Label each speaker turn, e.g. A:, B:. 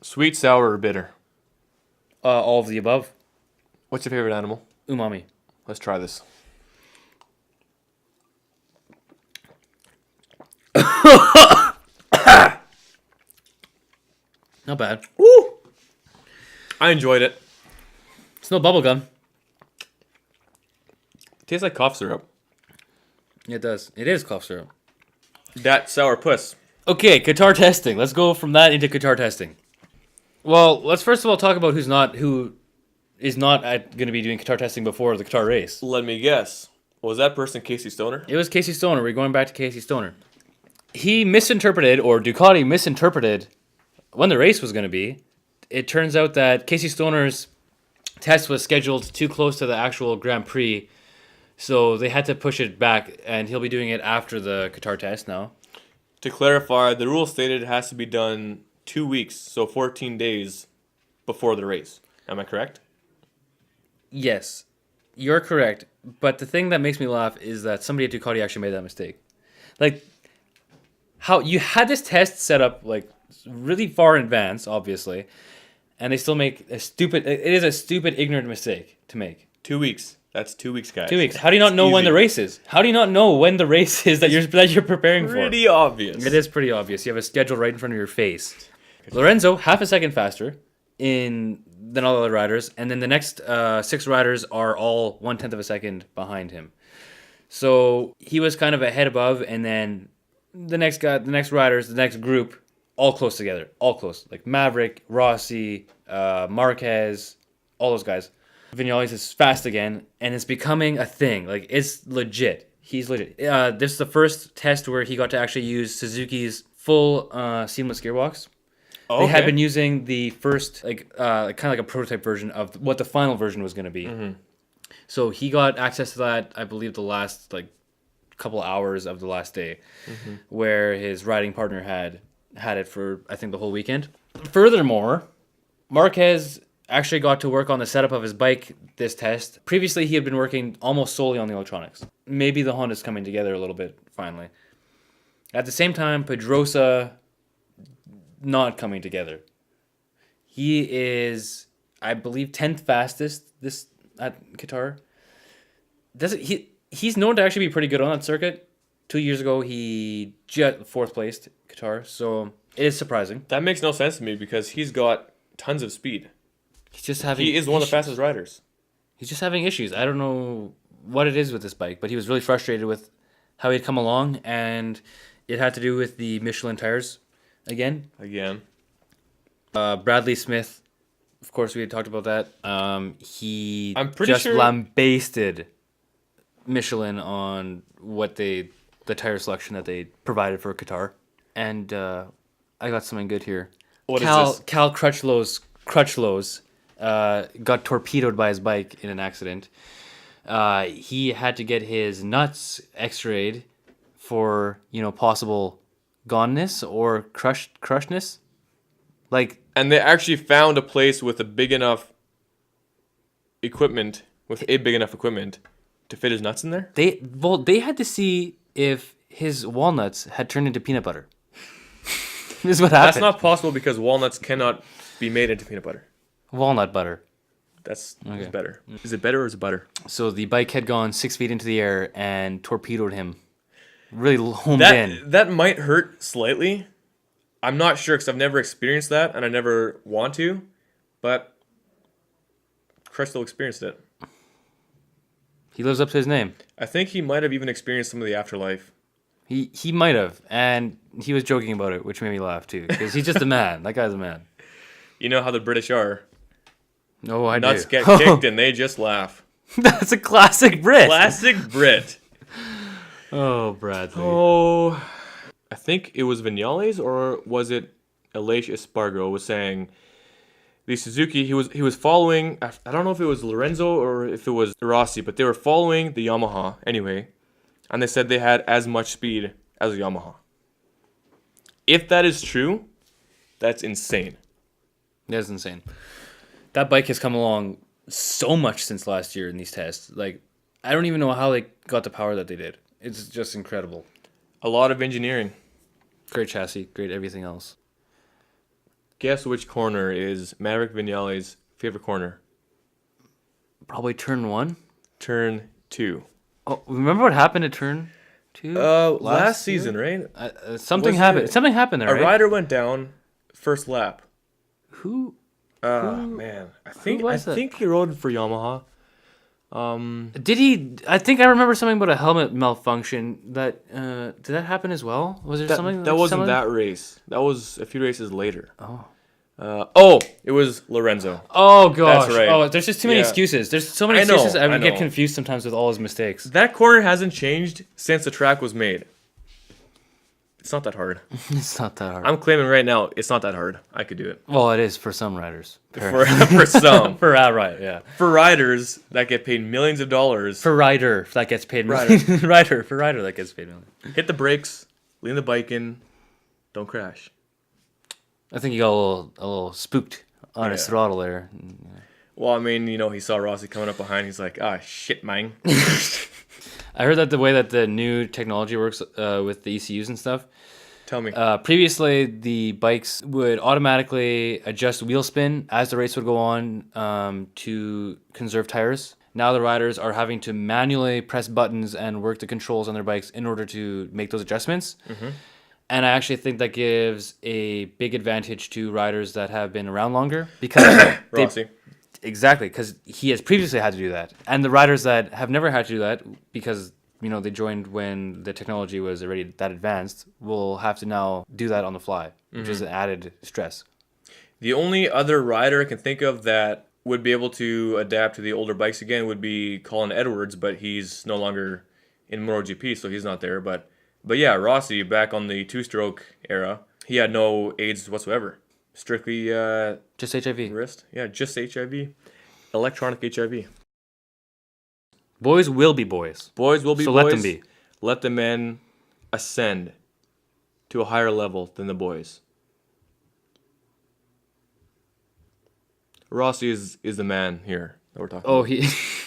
A: Sweet, sour, or bitter?
B: All of the above.
A: What's your favorite animal?
B: Umami.
A: Let's try this.
B: Not bad.
A: Woo! I enjoyed it.
B: It's no bubble gum.
A: It tastes like cough syrup.
B: It does. It is cough syrup.
A: That sour puss.
B: Okay, Qatar testing. Let's go from that into Qatar testing. Well, let's first of all talk about who is not going to be doing Qatar testing before the Qatar race.
A: Let me guess. Was that person Casey Stoner?
B: It was Casey Stoner. We're going back to Casey Stoner. He misinterpreted, or Ducati misinterpreted, when the race was going to be. It turns out that Casey Stoner's test was scheduled too close to the actual Grand Prix, so they had to push it back, and he'll be doing it after the Qatar test now.
A: To clarify, the rule stated it has to be done 2 weeks, so 14 days before the race. Am I correct?
B: Yes, you're correct. But the thing that makes me laugh is that somebody at Ducati actually made that mistake. Like, how you had this test set up like really far in advance, obviously, and they still make a stupid. It is a stupid, ignorant mistake to make.
A: 2 weeks. That's 2 weeks, guys.
B: 2 weeks. How do you not know when the race is? How do you not know when the race is that you're preparing for?
A: Pretty obvious.
B: It is pretty obvious. You have a schedule right in front of your face. Lorenzo, half a second faster than all the other riders, and then the next 6 riders are all 1/10 of a second behind him. So he was kind of a head above, and then the next riders, the next group, all close together, all close. Like Maverick, Rossi, Marquez, all those guys. Vinales is fast again, and it's becoming a thing. Like, it's legit. He's legit. This is the first test where he got to actually use Suzuki's full seamless gearbox.
A: Okay.
B: They had been using the first, kind of like a prototype version of what the final version was going to be.
A: Mm-hmm.
B: So he got access to that, I believe, the last couple hours of the last day, where his riding partner had it for, I think, the whole weekend. Furthermore, Marquez actually got to work on the setup of his bike this test. Previously, he had been working almost solely on the electronics. Maybe the Honda's coming together a little bit, finally. At the same time, Pedrosa not coming together. He is, I believe, 10th fastest this at Qatar. He's known to actually be pretty good on that circuit. 2 years ago, he just 4th placed Qatar, so it is surprising.
A: That makes no sense to me because he's got tons of speed. He is one of the fastest riders.
B: He's just having issues. I don't know what it is with this bike, but he was really frustrated with how he'd come along, and it had to do with the Michelin tires again. Bradley Smith, of course, we had talked about that. I'm pretty sure lambasted Michelin on the tire selection that they provided for Qatar. And I got something good here.
A: What is this?
B: Cal Crutchlow's got torpedoed by his bike in an accident. He had to get his nuts x-rayed for, possible goneness or crushedness.
A: And they actually found a place with a big enough equipment, to fit his nuts in there?
B: They had to see if his walnuts had turned into peanut butter. This is what happened.
A: That's not possible because walnuts cannot be made into peanut butter.
B: Walnut butter.
A: That's better. Is it better or is it butter?
B: So the bike had gone 6 feet into the air and torpedoed him. Really homed in.
A: That might hurt slightly. I'm not sure because I've never experienced that and I never want to. But Crutchlow experienced it.
B: He lives up to his name.
A: I think he might have even experienced some of the afterlife.
B: He might have. And he was joking about it, which made me laugh too. Because he's just a man. That guy's a man.
A: You know how the British are.
B: No, I
A: Nuts
B: do.
A: get kicked and they just laugh.
B: That's a classic Brit.
A: Classic Brit.
B: Oh, Bradley.
A: Oh, I think it was Vinales or was it Aleix Espargaro was saying the Suzuki, he was following, I don't know if it was Lorenzo or if it was Rossi, but they were following the Yamaha anyway, and they said they had as much speed as a Yamaha. If that is true, that's insane.
B: That's insane. That bike has come along so much since last year in these tests. I don't even know how they got the power that they did. It's just incredible.
A: A lot of engineering.
B: Great chassis, great everything else.
A: guess which corner is Maverick Viñales' favorite corner?
B: Probably turn 1.
A: Turn 2.
B: Oh, remember what happened at turn 2?
A: Last season, right?
B: Something
A: Was
B: happened.
A: it-
B: Something happened there,
A: A
B: right?
A: rider went down first lap.
B: Who?
A: Man, I
B: was that?
A: think he rode for Yamaha.
B: Did he? I think I remember something about a helmet malfunction. That did that happen as well? Was there something?
A: That
B: like
A: wasn't
B: similar?
A: that race. That was a few races later.
B: Oh.
A: It was Lorenzo.
B: Oh gosh.
A: That's right.
B: Oh, there's just too many
A: Yeah.
B: excuses. There's so many
A: I know,
B: excuses. I
A: I
B: get
A: know.
B: confused sometimes with all his mistakes.
A: That corner hasn't changed since the track was made. It's not that hard.
B: It's not that hard.
A: I'm claiming right now it's not that hard. I could do it.
B: Well, it is for some riders.
A: For some.
B: For right, yeah.
A: For riders that get paid millions of dollars,
B: For rider that gets paid
A: Rider.
B: for rider that gets paid million.
A: hit the brakes, lean the bike in, don't crash.
B: I think you got a little spooked on his
A: Yeah.
B: throttle there.
A: Well, I mean, he saw Rossi coming up behind. He's like, shit, man.
B: I heard that the way that the new technology works with the ECUs and stuff.
A: Tell me.
B: Previously, the bikes would automatically adjust wheel spin as the race would go on to conserve tires. Now the riders are having to manually press buttons and work the controls on their bikes in order to make those adjustments. Mm-hmm. And I actually think that gives a big advantage to riders that have been around longer because
A: Rossi.
B: Exactly, because he has previously had to do that. And the riders that have never had to do that because they joined when the technology was already that advanced will have to now do that on the fly, which is an added stress.
A: The only other rider I can think of that would be able to adapt to the older bikes again would be Colin Edwards, but he's no longer in MotoGP, so he's not there. But yeah, Rossi, back on the two-stroke era, he had no aids whatsoever. Strictly
B: Just HIV.
A: wrist. Yeah, just HIV. Electronic HIV.
B: Boys will be boys.
A: Boys will be
B: So
A: boys.
B: let them be.
A: Let the men ascend to a higher level than the boys. Rossi is the man here that we're talking about.
B: Oh, he